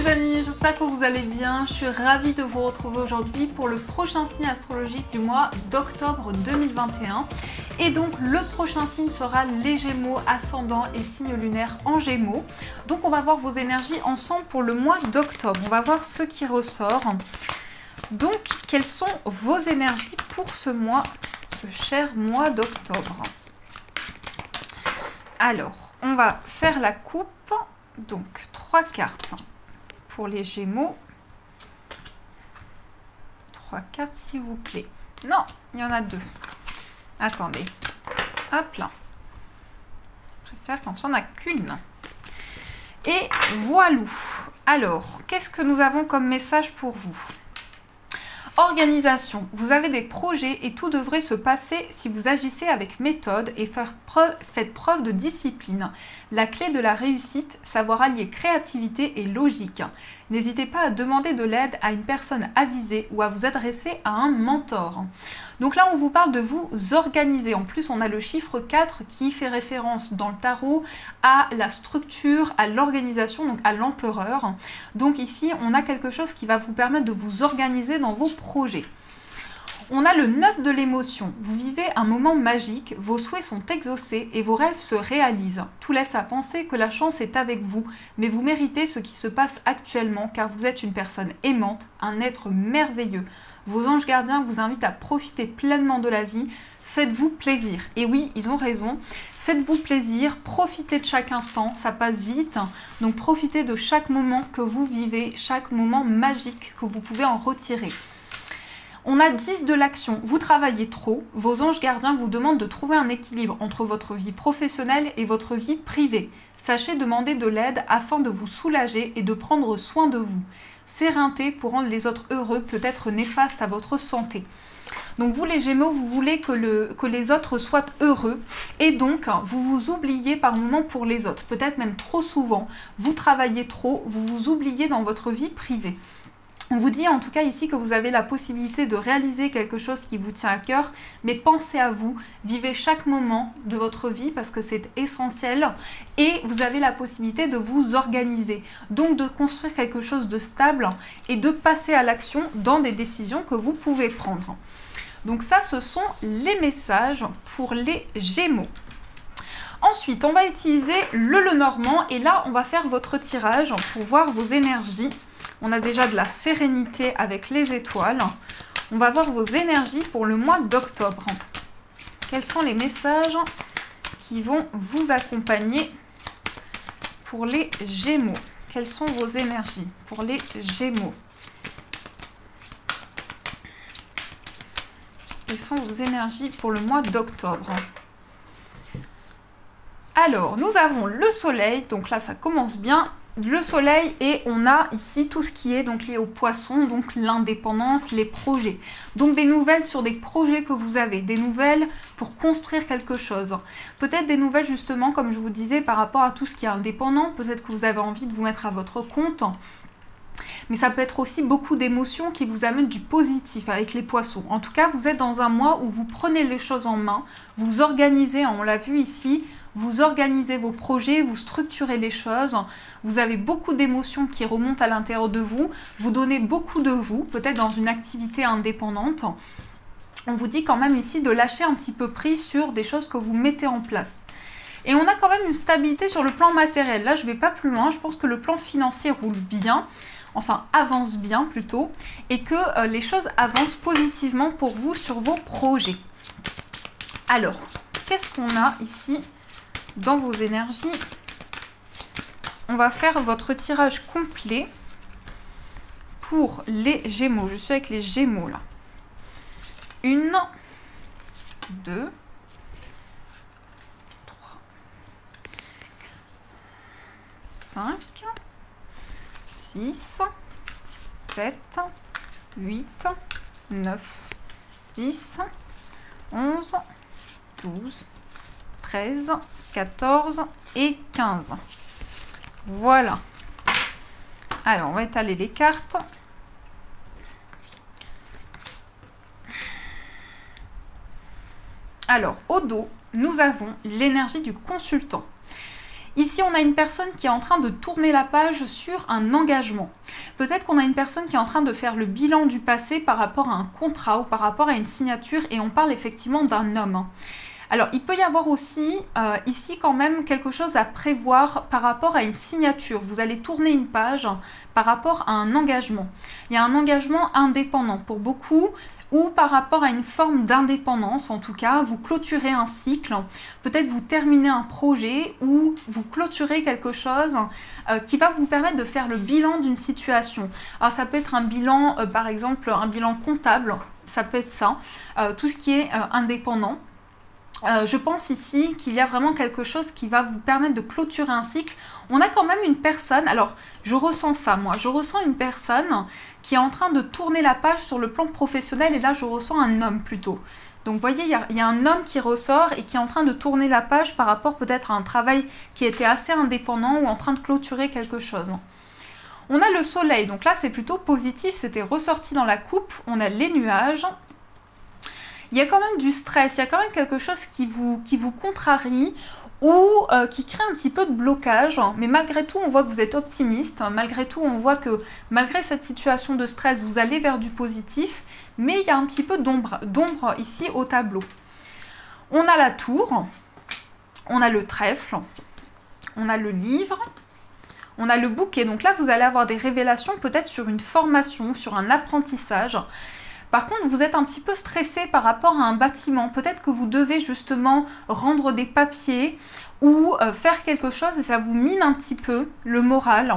les amis, j'espère que vous allez bien. Je suis ravie de vous retrouver aujourd'hui pour le prochain signe astrologique du mois d'octobre 2021. Et donc le prochain signe sera les Gémeaux, ascendant et signe lunaire en Gémeaux. Donc on va voir vos énergies ensemble pour le mois d'octobre. On va voir ce qui ressort. Donc quelles sont vos énergies pour ce mois, ce cher mois d'octobre? Alors, on va faire la coupe. Donc 3 cartes pour les Gémeaux. 3 cartes s'il vous plaît. Non, il y en a 2. Attendez. Hop là. Je préfère quand il n'y en a qu'une. Et voilou. Alors, qu'est-ce que nous avons comme message pour vous? Organisation. Vous avez des projets et tout devrait se passer si vous agissez avec méthode et faites preuve de discipline. La clé de la réussite, savoir allier créativité et logique. N'hésitez pas à demander de l'aide à une personne avisée ou à vous adresser à un mentor. Donc là, on vous parle de vous organiser. En plus, on a le chiffre 4 qui fait référence dans le tarot à la structure, à l'organisation, donc à l'empereur. Donc ici, on a quelque chose qui va vous permettre de vous organiser dans vos projets. On a le 9 de l'émotion. Vous vivez un moment magique, vos souhaits sont exaucés et vos rêves se réalisent. Tout laisse à penser que la chance est avec vous, mais vous méritez ce qui se passe actuellement car vous êtes une personne aimante, un être merveilleux. Vos anges gardiens vous invitent à profiter pleinement de la vie. Faites-vous plaisir. Et oui, ils ont raison. Faites-vous plaisir, profitez de chaque instant, ça passe vite. Donc profitez de chaque moment que vous vivez, chaque moment magique que vous pouvez en retirer. On a 10 de l'action. Vous travaillez trop. Vos anges gardiens vous demandent de trouver un équilibre entre votre vie professionnelle et votre vie privée. Sachez demander de l'aide afin de vous soulager et de prendre soin de vous. S'éreinter pour rendre les autres heureux peut être néfaste à votre santé. Donc vous les Gémeaux, vous voulez que les autres soient heureux et donc vous vous oubliez par moments pour les autres. Peut-être même trop souvent. Vous travaillez trop, vous vous oubliez dans votre vie privée. On vous dit en tout cas ici que vous avez la possibilité de réaliser quelque chose qui vous tient à cœur, mais pensez à vous, vivez chaque moment de votre vie parce que c'est essentiel et vous avez la possibilité de vous organiser, donc de construire quelque chose de stable et de passer à l'action dans des décisions que vous pouvez prendre. Donc ça, ce sont les messages pour les Gémeaux. Ensuite, on va utiliser le Lenormand et là, on va faire votre tirage pour voir vos énergies. On a déjà de la sérénité avec les étoiles. On va voir vos énergies pour le mois d'octobre. Quels sont les messages qui vont vous accompagner pour les Gémeaux? Quelles sont vos énergies pour les Gémeaux? Quelles sont vos énergies pour le mois d'octobre? Alors, nous avons le soleil. Donc là, ça commence bien. Le soleil et on a ici tout ce qui est donc lié aux poissons, donc l'indépendance, les projets. Donc des nouvelles sur des projets que vous avez, des nouvelles pour construire quelque chose. Peut-être des nouvelles justement, comme je vous disais, par rapport à tout ce qui est indépendant. Peut-être que vous avez envie de vous mettre à votre compte. Mais ça peut être aussi beaucoup d'émotions qui vous amènent du positif avec les poissons. En tout cas, vous êtes dans un mois où vous prenez les choses en main, vous organisez, on l'a vu ici, vous organisez vos projets, vous structurez les choses, vous avez beaucoup d'émotions qui remontent à l'intérieur de vous, vous donnez beaucoup de vous, peut-être dans une activité indépendante. On vous dit quand même ici de lâcher un petit peu prise sur des choses que vous mettez en place. Et on a quand même une stabilité sur le plan matériel. Là, je ne vais pas plus loin, je pense que le plan financier roule bien, enfin avance bien plutôt, et que les choses avancent positivement pour vous sur vos projets. Alors, qu'est-ce qu'on a ici dans vos énergies? On va faire votre tirage complet pour les Gémeaux. Je suis avec les Gémeaux là. 1, 2, 3, 5, 6, 7, 8, 9, 10, 11, 12, 13, 14 et 15. Voilà. Alors, on va étaler les cartes. Alors, au dos, nous avons l'énergie du consultant. Ici, on a une personne qui est en train de tourner la page sur un engagement. Peut-être qu'on a une personne qui est en train de faire le bilan du passé par rapport à un contrat ou par rapport à une signature et on parle effectivement d'un homme. Alors, il peut y avoir aussi ici quand même quelque chose à prévoir par rapport à une signature. Vous allez tourner une page par rapport à un engagement. Il y a un engagement indépendant pour beaucoup ou par rapport à une forme d'indépendance. En tout cas, vous clôturez un cycle, peut-être vous terminez un projet ou vous clôturez quelque chose qui va vous permettre de faire le bilan d'une situation. Alors, ça peut être un bilan, par exemple, un bilan comptable, ça peut être ça, tout ce qui est indépendant. Je pense ici qu'il y a vraiment quelque chose qui va vous permettre de clôturer un cycle. On a quand même une personne, alors je ressens ça moi, je ressens une personne qui est en train de tourner la page sur le plan professionnel et là je ressens un homme plutôt. Donc vous voyez, il y a un homme qui ressort et qui est en train de tourner la page par rapport peut-être à un travail qui était assez indépendant ou en train de clôturer quelque chose. On a le soleil, donc là c'est plutôt positif, c'était ressorti dans la coupe, on a les nuages. Il y a quand même du stress, il y a quand même quelque chose qui vous contrarie ou qui crée un petit peu de blocage. Mais malgré tout, on voit que vous êtes optimiste. Malgré tout, on voit que malgré cette situation de stress, vous allez vers du positif. Mais il y a un petit peu d'ombre ici au tableau. On a la tour, on a le trèfle, on a le livre, on a le bouquet. Donc là, vous allez avoir des révélations peut-être sur une formation, sur un apprentissage. Par contre, vous êtes un petit peu stressé par rapport à un bâtiment. Peut-être que vous devez justement rendre des papiers ou faire quelque chose et ça vous mine un petit peu le moral.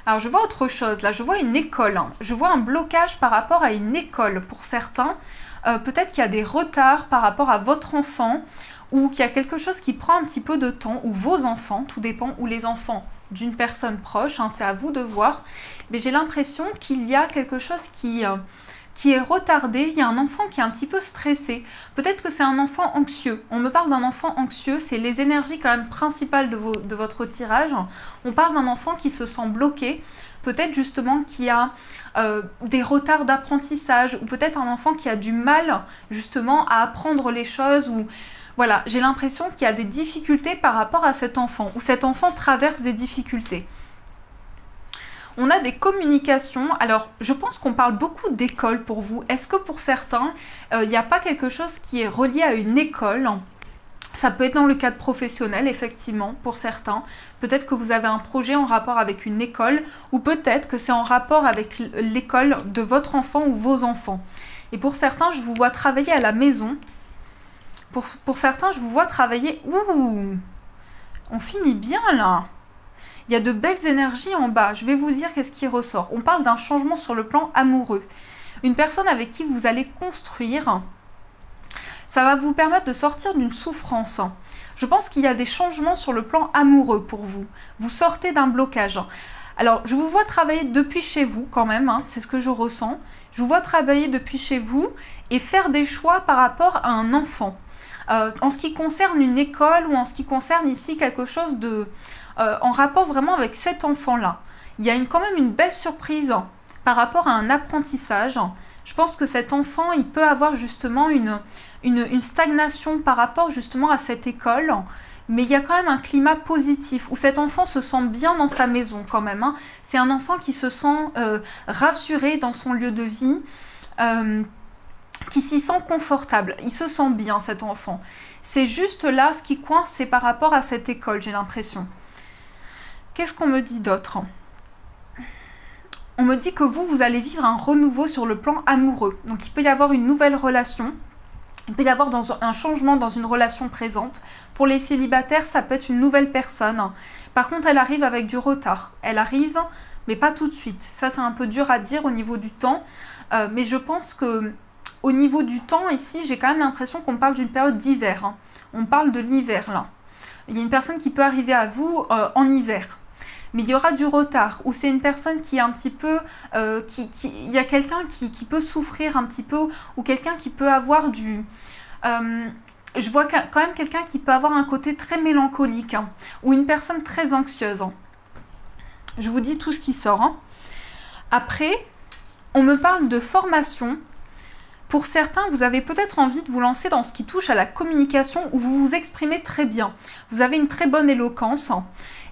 Alors, je vois autre chose. Là, je vois une école. Je vois un blocage par rapport à une école pour certains. Peut-être qu'il y a des retards par rapport à votre enfant ou qu'il y a quelque chose qui prend un petit peu de temps ou vos enfants, tout dépend, ou les enfants d'une personne proche, c'est à vous de voir. Mais j'ai l'impression qu'il y a quelque chose qui est retardé, il y a un enfant qui est un petit peu stressé. Peut-être que c'est un enfant anxieux. On me parle d'un enfant anxieux, c'est les énergies quand même principales de votre tirage. On parle d'un enfant qui se sent bloqué, peut-être justement qui a des retards d'apprentissage, ou peut-être un enfant qui a du mal justement à apprendre les choses, ou voilà, j'ai l'impression qu'il y a des difficultés par rapport à cet enfant, ou cet enfant traverse des difficultés. On a des communications. Alors, je pense qu'on parle beaucoup d'école pour vous. Est-ce que pour certains, il n'y a pas quelque chose qui est relié à une école ? Ça peut être dans le cadre professionnel, effectivement, pour certains. Peut-être que vous avez un projet en rapport avec une école, ou peut-être que c'est en rapport avec l'école de votre enfant ou vos enfants. Et pour certains, je vous vois travailler à la maison. Pour certains, je vous vois travailler... Ouh, on finit bien là. Il y a de belles énergies en bas. Je vais vous dire qu'est-ce qui ressort. On parle d'un changement sur le plan amoureux. Une personne avec qui vous allez construire, ça va vous permettre de sortir d'une souffrance. Je pense qu'il y a des changements sur le plan amoureux pour vous. Vous sortez d'un blocage. Alors, je vous vois travailler depuis chez vous quand même, c'est ce que je ressens. Je vous vois travailler depuis chez vous et faire des choix par rapport à un enfant. En ce qui concerne une école ou en ce qui concerne ici quelque chose de... en rapport vraiment avec cet enfant-là. Il y a quand même une belle surprise par rapport à un apprentissage. Je pense que cet enfant, il peut avoir justement une stagnation par rapport justement à cette école. Mais il y a quand même un climat positif où cet enfant se sent bien dans sa maison quand même. C'est un enfant qui se sent rassuré dans son lieu de vie. Qui s'y sent confortable, il se sent bien cet enfant. C'est juste là, ce qui coince, c'est par rapport à cette école, j'ai l'impression. Qu'est-ce qu'on me dit d'autre ? On me dit que vous allez vivre un renouveau sur le plan amoureux. Donc il peut y avoir une nouvelle relation, il peut y avoir un changement dans une relation présente. Pour les célibataires, ça peut être une nouvelle personne. Par contre, elle arrive avec du retard. Elle arrive, mais pas tout de suite. Ça, c'est un peu dur à dire au niveau du temps, mais je pense que au niveau du temps, ici, j'ai quand même l'impression qu'on parle d'une période d'hiver. On parle de l'hiver, là. Il y a une personne qui peut arriver à vous en hiver. Mais il y aura du retard. Ou c'est une personne qui est un petit peu... il y a quelqu'un qui peut souffrir un petit peu. Ou quelqu'un qui peut avoir du... je vois quand même quelqu'un qui peut avoir un côté très mélancolique. Ou une personne très anxieuse. Je vous dis tout ce qui sort. Après, on me parle de formation. Pour certains, vous avez peut-être envie de vous lancer dans ce qui touche à la communication où vous vous exprimez très bien. Vous avez une très bonne éloquence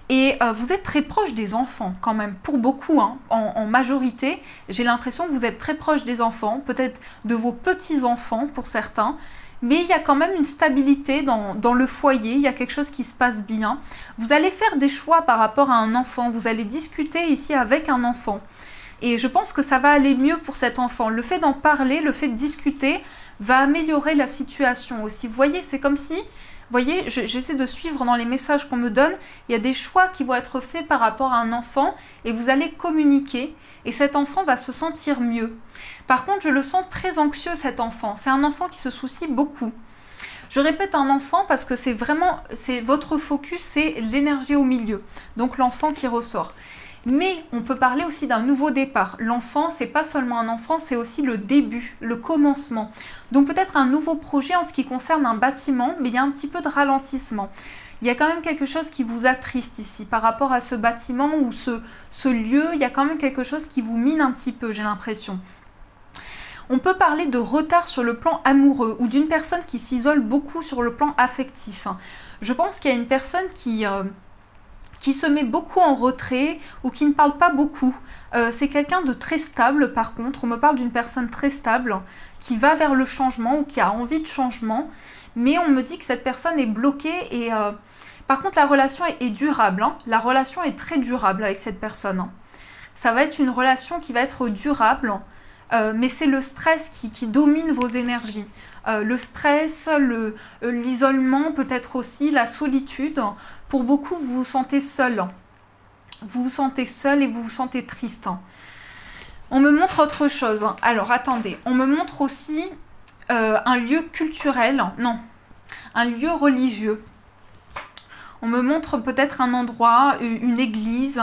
et vous êtes très proche des enfants quand même, pour beaucoup, hein, en majorité. J'ai l'impression que vous êtes très proche des enfants, peut-être de vos petits-enfants pour certains. Mais il y a quand même une stabilité dans le foyer, il y a quelque chose qui se passe bien. Vous allez faire des choix par rapport à un enfant, vous allez discuter ici avec un enfant. Et je pense que ça va aller mieux pour cet enfant. Le fait d'en parler, le fait de discuter va améliorer la situation aussi. Vous voyez, c'est comme si, vous voyez, j'essaie de suivre dans les messages qu'on me donne, il y a des choix qui vont être faits par rapport à un enfant et vous allez communiquer et cet enfant va se sentir mieux. Par contre, je le sens très anxieux cet enfant. C'est un enfant qui se soucie beaucoup. Je répète un enfant parce que c'est vraiment, votre focus, c'est l'énergie au milieu. Donc l'enfant qui ressort. Mais on peut parler aussi d'un nouveau départ. L'enfant, c'est pas seulement un enfant, c'est aussi le début, le commencement. Donc peut-être un nouveau projet en ce qui concerne un bâtiment, mais il y a un petit peu de ralentissement. Il y a quand même quelque chose qui vous attriste ici par rapport à ce bâtiment ou ce lieu. Il y a quand même quelque chose qui vous mine un petit peu, j'ai l'impression. On peut parler de retard sur le plan amoureux ou d'une personne qui s'isole beaucoup sur le plan affectif. Je pense qu'il y a une personne qui se met beaucoup en retrait ou qui ne parle pas beaucoup. C'est quelqu'un de très stable par contre. On me parle d'une personne très stable qui va vers le changement ou qui a envie de changement. Mais on me dit que cette personne est bloquée et par contre la relation est durable. Hein. La relation est très durable avec cette personne. Hein. Ça va être une relation qui va être durable. Mais c'est le stress qui domine vos énergies. Le stress, l'isolement, peut-être aussi la solitude. Pour beaucoup, vous vous sentez seul. Vous vous sentez seul et vous vous sentez triste. On me montre autre chose. Alors, attendez. On me montre aussi un lieu culturel. Non, un lieu religieux. On me montre peut-être un endroit, une église.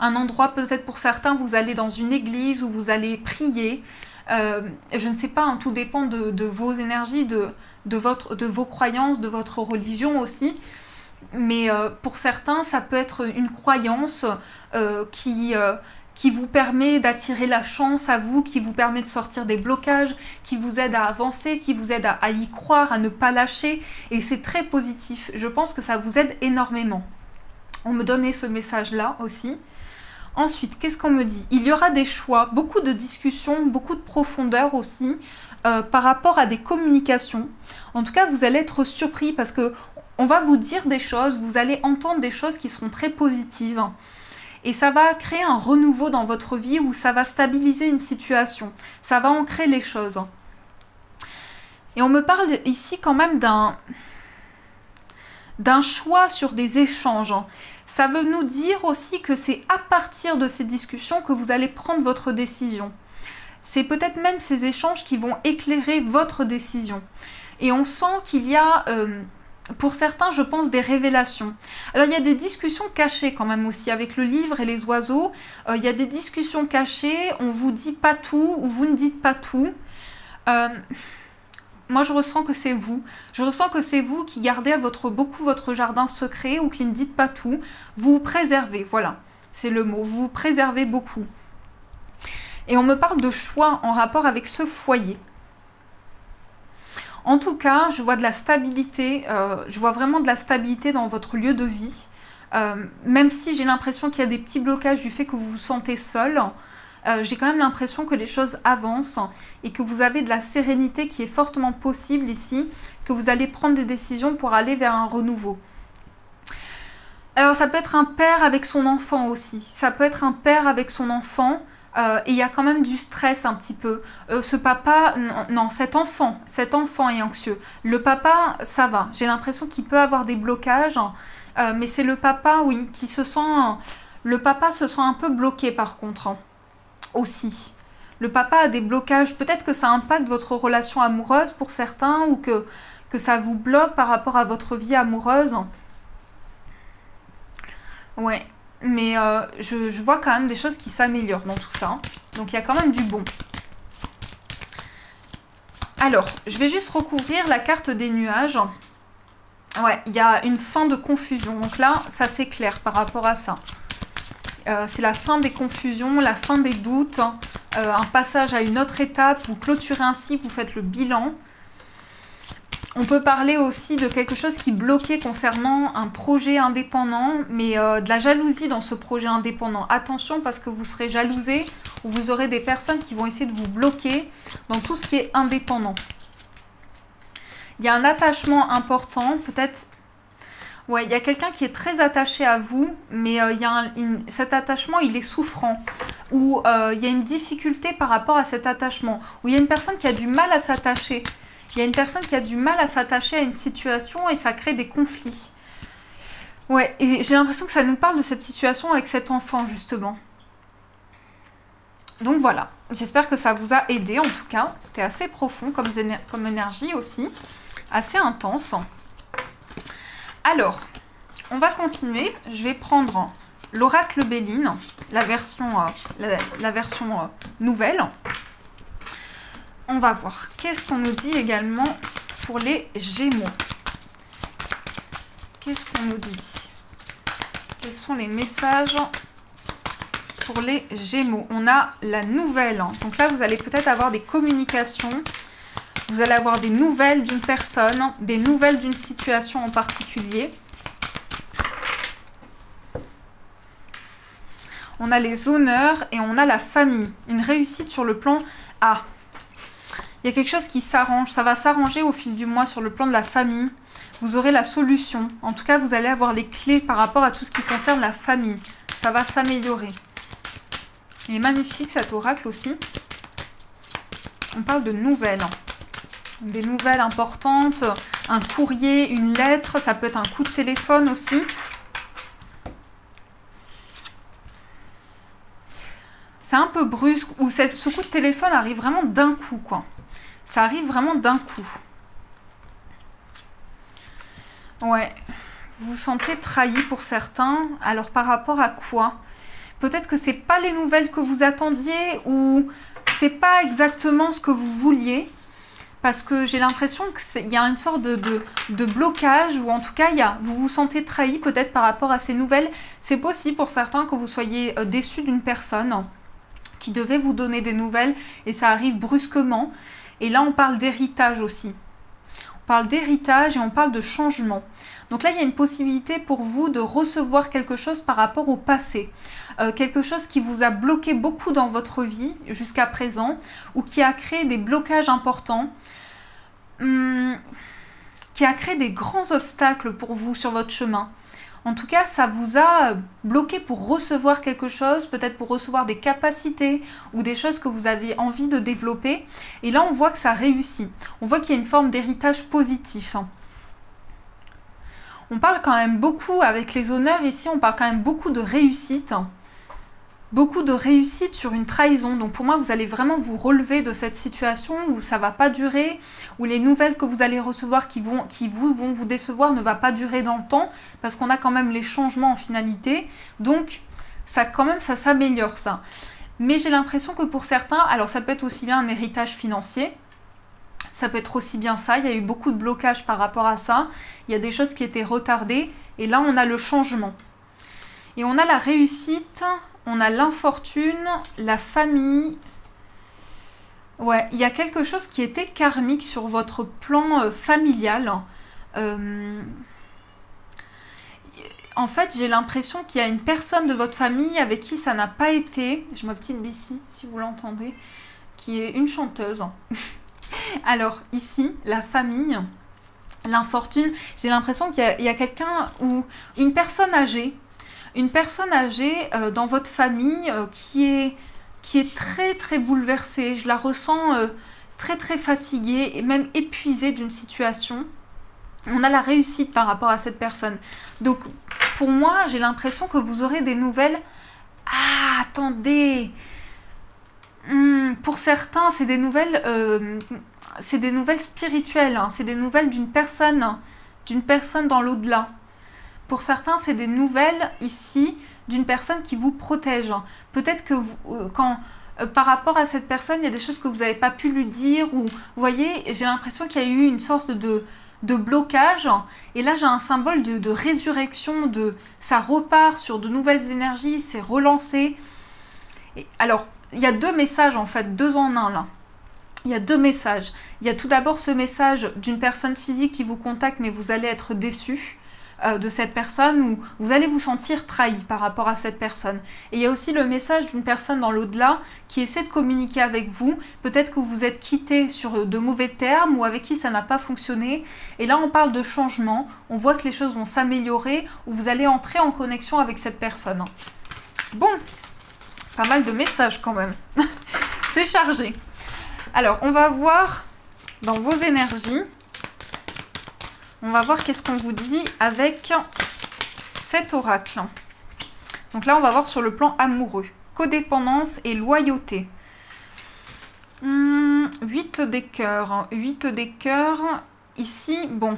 Un endroit, peut-être pour certains, vous allez dans une église où vous allez prier. Je ne sais pas, hein, tout dépend de vos énergies, de vos croyances, de votre religion aussi. Mais pour certains, ça peut être une croyance qui vous permet d'attirer la chance à vous, qui vous permet de sortir des blocages, qui vous aide à avancer, qui vous aide à y croire, à ne pas lâcher. Et c'est très positif. Je pense que ça vous aide énormément. On me donnait ce message-là aussi. Ensuite, qu'est-ce qu'on me dit? Il y aura des choix, beaucoup de discussions, beaucoup de profondeur aussi par rapport à des communications. En tout cas, vous allez être surpris parce que on va vous dire des choses, vous allez entendre des choses qui seront très positives. Et ça va créer un renouveau dans votre vie où ça va stabiliser une situation. Ça va ancrer les choses. Et on me parle ici quand même d'un choix sur des échanges. Ça veut nous dire aussi que c'est à partir de ces discussions que vous allez prendre votre décision. C'est peut-être même ces échanges qui vont éclairer votre décision. Et on sent qu'il y a, pour certains, je pense, des révélations. Alors il y a des discussions cachées quand même aussi, avec le livre et les oiseaux. Il y a des discussions cachées, on vous dit pas tout, ou vous ne dites pas tout. Moi, je ressens que c'est vous. Je ressens que c'est vous qui gardez beaucoup votre jardin secret ou qui ne dites pas tout. Vous vous préservez, voilà. C'est le mot. Vous vous préservez beaucoup. Et on me parle de choix en rapport avec ce foyer. En tout cas, je vois de la stabilité. Je vois vraiment de la stabilité dans votre lieu de vie. Même si j'ai l'impression qu'il y a des petits blocages du fait que vous vous sentez seul. J'ai quand même l'impression que les choses avancent et que vous avez de la sérénité qui est fortement possible ici, que vous allez prendre des décisions pour aller vers un renouveau. Alors ça peut être un père avec son enfant aussi, ça peut être un père avec son enfant et il y a quand même du stress un petit peu. Ce papa, non, cet enfant est anxieux. Le papa, ça va, j'ai l'impression qu'il peut avoir des blocages, mais c'est le papa, oui, qui se sent... Le papa se sent un peu bloqué par contre. Aussi. Le papa a des blocages, peut-être que ça impacte votre relation amoureuse pour certains ou que ça vous bloque par rapport à votre vie amoureuse. Ouais, mais je vois quand même des choses qui s'améliorent dans tout ça. Donc il y a quand même du bon. Alors, je vais juste recouvrir la carte des nuages. Ouais, il y a une fin de confusion. Donc là, ça s'éclaire par rapport à ça. C'est la fin des confusions, la fin des doutes. un passage à une autre étape, vous clôturez un cycle, vous faites le bilan. On peut parler aussi de quelque chose qui bloquait concernant un projet indépendant, mais de la jalousie dans ce projet indépendant. Attention parce que vous serez jalousé ou vous aurez des personnes qui vont essayer de vous bloquer dans tout ce qui est indépendant. Il y a un attachement important, peut-être... Ouais, il y a quelqu'un qui est très attaché à vous, mais cet attachement, il est souffrant. Ou il y a une difficulté par rapport à cet attachement. Ou il y a une personne qui a du mal à s'attacher. Il y a une personne qui a du mal à s'attacher à une situation et ça crée des conflits. Ouais, et j'ai l'impression que ça nous parle de cette situation avec cet enfant, justement. Donc voilà, j'espère que ça vous a aidé en tout cas. C'était assez profond comme énergie aussi, assez intense. Alors, on va continuer. Je vais prendre l'oracle Béline, la version nouvelle. On va voir. Qu'est-ce qu'on nous dit également pour les Gémeaux? Qu'est-ce qu'on nous dit? Quels sont les messages pour les Gémeaux? On a la nouvelle. Donc là, vous allez peut-être avoir des communications. Vous allez avoir des nouvelles d'une personne, des nouvelles d'une situation en particulier. On a les honneurs et on a la famille. Une réussite sur le plan A. Il y a quelque chose qui s'arrange. Ça va s'arranger au fil du mois sur le plan de la famille. Vous aurez la solution. En tout cas, vous allez avoir les clés par rapport à tout ce qui concerne la famille. Ça va s'améliorer. Il est magnifique cet oracle aussi. On parle de nouvelles. Des nouvelles importantes, un courrier, une lettre, ça peut être un coup de téléphone aussi. C'est un peu brusque, ou ce coup de téléphone arrive vraiment d'un coup, quoi. Ça arrive vraiment d'un coup. Ouais, vous vous sentez trahi pour certains. Alors par rapport à quoi? Peut-être que c'est pas les nouvelles que vous attendiez, ou c'est pas exactement ce que vous vouliez. Parce que j'ai l'impression qu'il y a une sorte de blocage, ou en tout cas, vous vous sentez trahi peut-être par rapport à ces nouvelles. C'est possible pour certains que vous soyez déçus d'une personne qui devait vous donner des nouvelles et ça arrive brusquement. Et là, on parle d'héritage aussi. On parle d'héritage et on parle de changement. Donc là, il y a une possibilité pour vous de recevoir quelque chose par rapport au passé. Quelque chose qui vous a bloqué beaucoup dans votre vie jusqu'à présent ou qui a créé des blocages importants, qui a créé des grands obstacles pour vous sur votre chemin. En tout cas, ça vous a bloqué pour recevoir quelque chose, peut-être pour recevoir des capacités ou des choses que vous avez envie de développer. Et là, on voit que ça réussit. On voit qu'il y a une forme d'héritage positif. On parle quand même beaucoup, avec les honneurs ici, on parle quand même beaucoup de réussite. Beaucoup de réussite sur une trahison. Donc pour moi, vous allez vraiment vous relever de cette situation où ça ne va pas durer, où les nouvelles que vous allez recevoir qui vont vous décevoir ne va pas durer dans le temps, parce qu'on a quand même les changements en finalité. Donc ça s'améliore ça. Mais j'ai l'impression que pour certains, alors ça peut être aussi bien un héritage financier, ça peut être aussi bien ça, il y a eu beaucoup de blocages par rapport à ça, il y a des choses qui étaient retardées, et là on a le changement. Et on a la réussite, on a l'infortune, la famille. Ouais, il y a quelque chose qui était karmique sur votre plan familial. En fait, j'ai l'impression qu'il y a une personne de votre famille avec qui ça n'a pas été, j'ai ma petite Bissi, si vous l'entendez, qui est une chanteuse. Alors, ici, la famille, l'infortune, j'ai l'impression qu'il y a quelqu'un ou une personne âgée dans votre famille qui est très très bouleversée. Je la ressens très très fatiguée et même épuisée d'une situation. On a la réussite par rapport à cette personne. Donc pour moi, j'ai l'impression que vous aurez des nouvelles. Ah, attendez. Pour certains, c'est des nouvelles spirituelles. Hein. C'est des nouvelles d'une personne dans l'au-delà. Pour certains, c'est des nouvelles ici d'une personne qui vous protège. Peut-être que par rapport à cette personne, il y a des choses que vous n'avez pas pu lui dire. Ou, vous voyez, j'ai l'impression qu'il y a eu une sorte de blocage. Et là, j'ai un symbole de résurrection. Ça repart sur de nouvelles énergies, c'est relancé. Et, alors, il y a deux messages en fait, deux en un là. Il y a deux messages. Il y a tout d'abord ce message d'une personne physique qui vous contacte, mais vous allez être déçu de cette personne, ou vous allez vous sentir trahi par rapport à cette personne. Et il y a aussi le message d'une personne dans l'au-delà qui essaie de communiquer avec vous. Peut-être que vous vous êtes quitté sur de mauvais termes ou avec qui ça n'a pas fonctionné. Et là, on parle de changement. On voit que les choses vont s'améliorer ou vous allez entrer en connexion avec cette personne. Bon, pas mal de messages quand même. C'est chargé. Alors, on va voir dans vos énergies. On va voir qu'est-ce qu'on vous dit avec cet oracle. Donc là, on va voir sur le plan amoureux. Codépendance et loyauté. 8 des cœurs. 8 des cœurs. Ici, bon.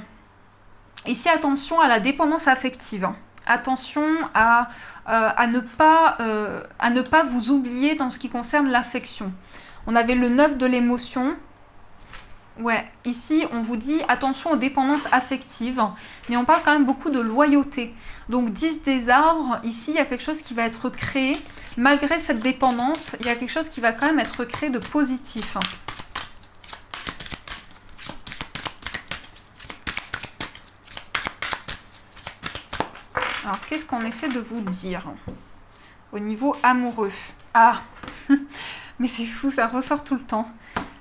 Ici, attention à la dépendance affective. Attention à ne pas vous oublier dans ce qui concerne l'affection. On avait le 9 de l'émotion. Ouais, ici, on vous dit attention aux dépendances affectives, mais on parle quand même beaucoup de loyauté. Donc 10 des arbres, ici, il y a quelque chose qui va être créé. Malgré cette dépendance, il y a quelque chose qui va quand même être créé de positif. Alors, qu'est-ce qu'on essaie de vous dire au niveau amoureux? Ah, mais c'est fou, ça ressort tout le temps.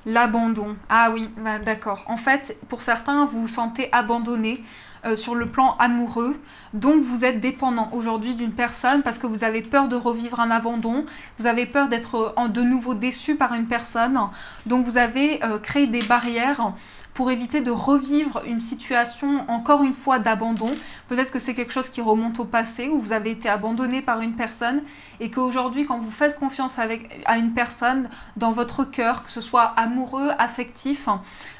L'abandon. Ah oui, bah d'accord. En fait, pour certains, vous vous sentez abandonné sur le plan amoureux. Donc, vous êtes dépendant aujourd'hui d'une personne parce que vous avez peur de revivre un abandon. Vous avez peur d'être de nouveau déçu par une personne. Donc, vous avez créé des barrières pour éviter de revivre une situation, encore une fois, d'abandon. Peut-être que c'est quelque chose qui remonte au passé, où vous avez été abandonné par une personne, et qu'aujourd'hui, quand vous faites confiance à une personne, dans votre cœur, que ce soit amoureux, affectif,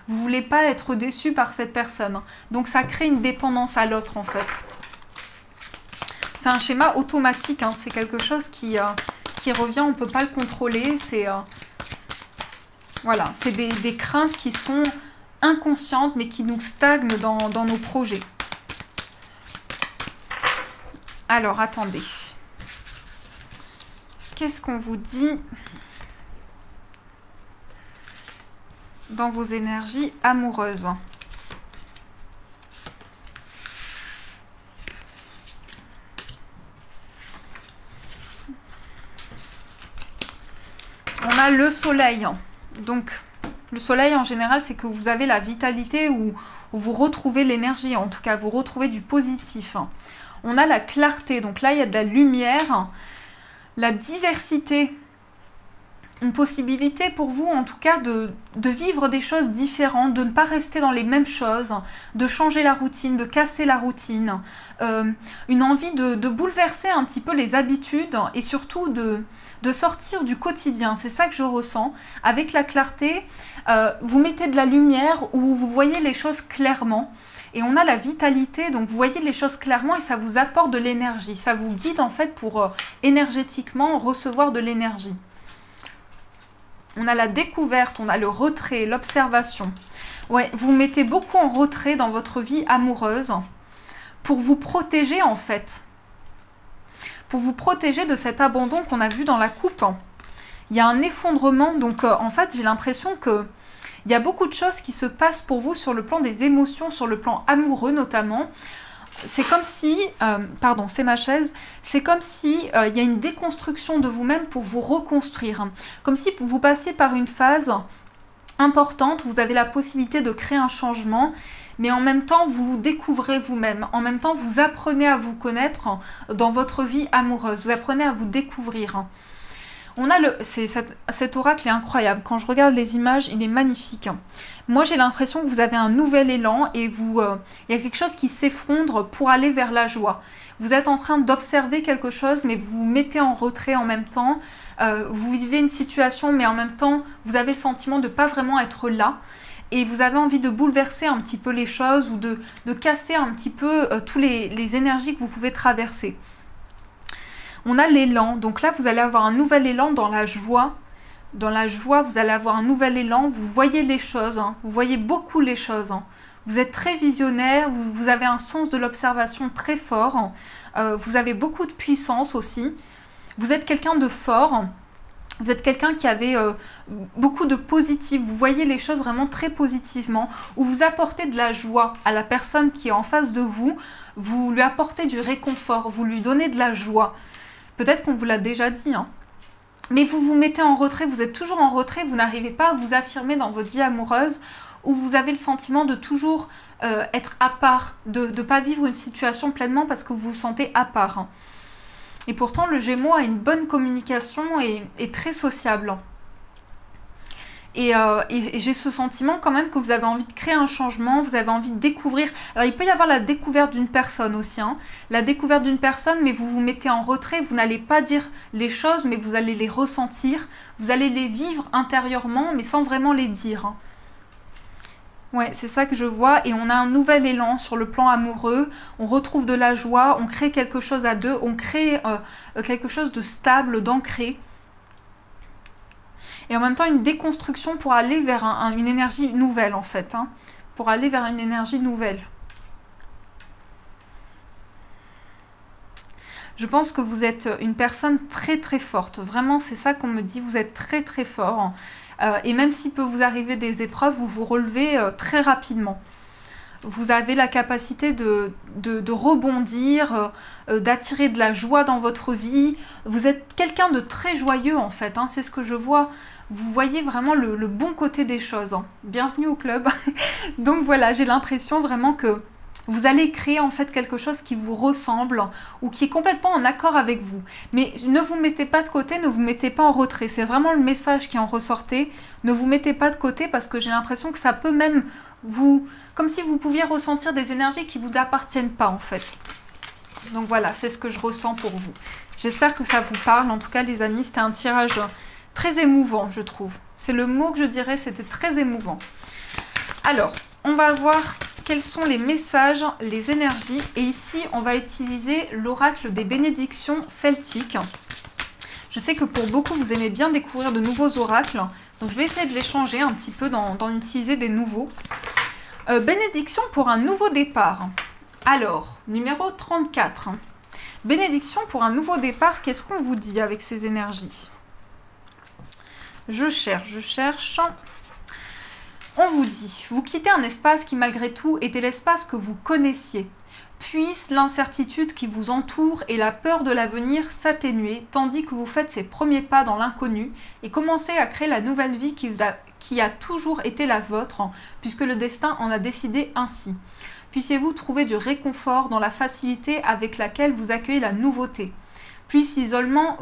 vous ne voulez pas être déçu par cette personne. Donc ça crée une dépendance à l'autre, en fait. C'est un schéma automatique, hein. C'est quelque chose qui revient, on ne peut pas le contrôler. Voilà, c'est des craintes qui sont inconscientes, mais qui nous stagnent dans nos projets. Alors, attendez. Qu'est-ce qu'on vous dit dans vos énergies amoureuses? On a le soleil. Donc, le soleil, en général, c'est que vous avez la vitalité ou vous retrouvez l'énergie. En tout cas, vous retrouvez du positif. On a la clarté. Donc là, il y a de la lumière. La diversité. Une possibilité pour vous, en tout cas, de vivre des choses différentes, de ne pas rester dans les mêmes choses, de changer la routine, de casser la routine. Une envie de bouleverser un petit peu les habitudes et surtout de sortir du quotidien. C'est ça que je ressens. Avec la clarté, vous mettez de la lumière où vous voyez les choses clairement. Et on a la vitalité, donc vous voyez les choses clairement et ça vous apporte de l'énergie. Ça vous guide en fait pour énergétiquement recevoir de l'énergie. On a la découverte, on a le retrait, l'observation. Ouais, vous mettez beaucoup en retrait dans votre vie amoureuse pour vous protéger en fait. Pour vous protéger de cet abandon qu'on a vu dans la coupe. Il y a un effondrement, donc en fait j'ai l'impression que il y a beaucoup de choses qui se passent pour vous sur le plan des émotions, sur le plan amoureux notamment. C'est comme si, pardon, c'est ma chaise, c'est comme si il y a une déconstruction de vous-même pour vous reconstruire. Comme si vous passiez par une phase importante, vous avez la possibilité de créer un changement, mais en même temps, vous découvrez vous-même. En même temps, vous apprenez à vous connaître dans votre vie amoureuse. Vous apprenez à vous découvrir. On a cet oracle est incroyable. Quand je regarde les images, il est magnifique. Moi, j'ai l'impression que vous avez un nouvel élan et il y a quelque chose qui s'effondre pour aller vers la joie. Vous êtes en train d'observer quelque chose, mais vous vous mettez en retrait en même temps. Vous vivez une situation, mais en même temps, vous avez le sentiment de ne pas vraiment être là. Et vous avez envie de bouleverser un petit peu les choses ou de casser un petit peu tous les énergies que vous pouvez traverser. On a l'élan, donc là vous allez avoir un nouvel élan dans la joie. Dans la joie, vous allez avoir un nouvel élan, vous voyez les choses, hein. Vous voyez beaucoup les choses. Hein. Vous êtes très visionnaire, vous avez un sens de l'observation très fort. Vous avez beaucoup de puissance aussi. Vous êtes quelqu'un de fort. Vous êtes quelqu'un qui avait beaucoup de positif, vous voyez les choses vraiment très positivement, ou vous apportez de la joie à la personne qui est en face de vous, vous lui apportez du réconfort, vous lui donnez de la joie. Peut-être qu'on vous l'a déjà dit, hein. Mais vous vous mettez en retrait, vous êtes toujours en retrait, vous n'arrivez pas à vous affirmer dans votre vie amoureuse, où vous avez le sentiment de toujours être à part, de ne pas vivre une situation pleinement parce que vous vous sentez à part, hein. Et pourtant, le Gémeaux a une bonne communication et est très sociable. Et j'ai ce sentiment quand même que vous avez envie de créer un changement, vous avez envie de découvrir. Alors il peut y avoir la découverte d'une personne aussi, hein. La découverte d'une personne, mais vous vous mettez en retrait, vous n'allez pas dire les choses, mais vous allez les ressentir. Vous allez les vivre intérieurement, mais sans vraiment les dire, hein. Ouais, c'est ça que je vois, et on a un nouvel élan sur le plan amoureux, on retrouve de la joie, on crée quelque chose à deux, on crée quelque chose de stable, d'ancré. Et en même temps, une déconstruction pour aller vers une énergie nouvelle, en fait, hein, pour aller vers une énergie nouvelle. Je pense que vous êtes une personne très très forte, vraiment c'est ça qu'on me dit, vous êtes très très fort. Et même s'il peut vous arriver des épreuves, vous vous relevez très rapidement. Vous avez la capacité de rebondir, d'attirer de la joie dans votre vie. Vous êtes quelqu'un de très joyeux en fait, hein, c'est ce que je vois. Vous voyez vraiment le bon côté des choses, hein. Bienvenue au club. Donc voilà, j'ai l'impression vraiment que vous allez créer en fait quelque chose qui vous ressemble ou qui est complètement en accord avec vous. Mais ne vous mettez pas de côté, ne vous mettez pas en retrait. C'est vraiment le message qui en ressortait. Ne vous mettez pas de côté parce que j'ai l'impression que ça peut même vous... Comme si vous pouviez ressentir des énergies qui ne vous appartiennent pas en fait. Donc voilà, c'est ce que je ressens pour vous. J'espère que ça vous parle. En tout cas les amis, c'était un tirage très émouvant je trouve. C'est le mot que je dirais, c'était très émouvant. Alors, on va voir... Quels sont les messages, les énergies? Et ici, on va utiliser l'oracle des bénédictions celtiques. Je sais que pour beaucoup, vous aimez bien découvrir de nouveaux oracles. Donc, je vais essayer de les changer un petit peu, d'en utiliser des nouveaux. Bénédiction pour un nouveau départ. Alors, numéro 34. Bénédiction pour un nouveau départ, qu'est-ce qu'on vous dit avec ces énergies? Je cherche... On vous dit, vous quittez un espace qui malgré tout était l'espace que vous connaissiez. Puisse l'incertitude qui vous entoure et la peur de l'avenir s'atténuer, tandis que vous faites ces premiers pas dans l'inconnu et commencez à créer la nouvelle vie qui a toujours été la vôtre, puisque le destin en a décidé ainsi. Puissiez-vous trouver du réconfort dans la facilité avec laquelle vous accueillez la nouveauté. Puisse l'isolement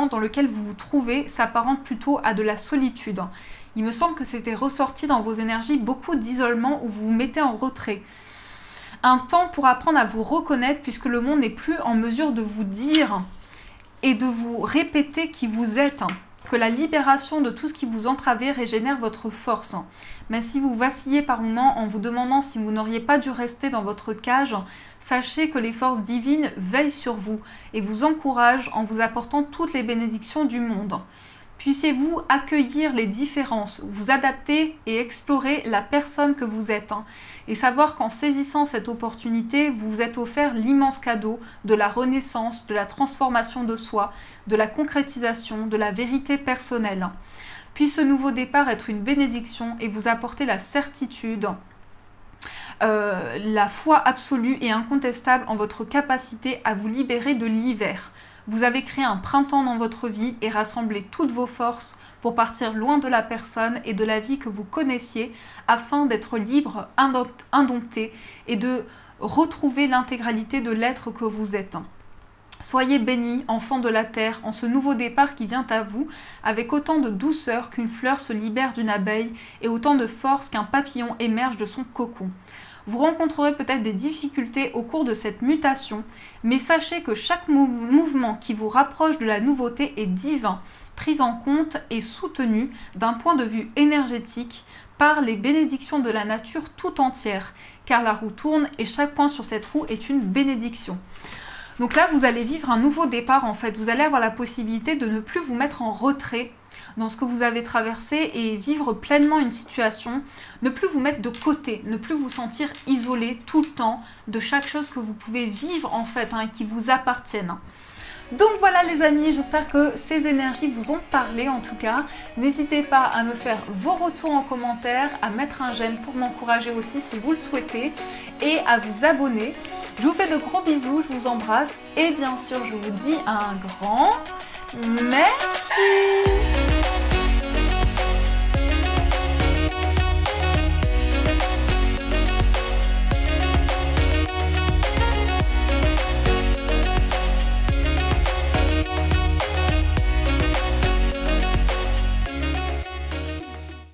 dans lequel vous vous trouvez s'apparente plutôt à de la solitude. Il me semble que c'était ressorti dans vos énergies beaucoup d'isolement où vous vous mettez en retrait. Un temps pour apprendre à vous reconnaître puisque le monde n'est plus en mesure de vous dire et de vous répéter qui vous êtes. Que la libération de tout ce qui vous entravait régénère votre force. Mais si vous vacillez par moments en vous demandant si vous n'auriez pas dû rester dans votre cage, sachez que les forces divines veillent sur vous et vous encouragent en vous apportant toutes les bénédictions du monde. Puissiez-vous accueillir les différences, vous adapter et explorer la personne que vous êtes. Et savoir qu'en saisissant cette opportunité, vous vous êtes offert l'immense cadeau de la renaissance, de la transformation de soi, de la concrétisation, de la vérité personnelle. Puisse ce nouveau départ être une bénédiction et vous apporter la certitude, la foi absolue et incontestable en votre capacité à vous libérer de l'hiver. Vous avez créé un printemps dans votre vie et rassemblé toutes vos forces pour partir loin de la personne et de la vie que vous connaissiez afin d'être libre, indompté et de retrouver l'intégralité de l'être que vous êtes. Soyez bénis, enfants de la terre, en ce nouveau départ qui vient à vous, avec autant de douceur qu'une fleur se libère d'une abeille et autant de force qu'un papillon émerge de son cocon. Vous rencontrerez peut-être des difficultés au cours de cette mutation, mais sachez que chaque mouvement qui vous rapproche de la nouveauté est divin, pris en compte et soutenu d'un point de vue énergétique par les bénédictions de la nature tout entière, car la roue tourne et chaque point sur cette roue est une bénédiction. Donc là, vous allez vivre un nouveau départ en fait. Vous allez avoir la possibilité de ne plus vous mettre en retrait dans ce que vous avez traversé et vivre pleinement une situation, ne plus vous mettre de côté, ne plus vous sentir isolé tout le temps de chaque chose que vous pouvez vivre en fait, hein, et qui vous appartiennent. Donc voilà les amis, j'espère que ces énergies vous ont parlé en tout cas. N'hésitez pas à me faire vos retours en commentaire, à mettre un j'aime pour m'encourager aussi si vous le souhaitez et à vous abonner. Je vous fais de gros bisous, je vous embrasse et bien sûr je vous dis un grand merci.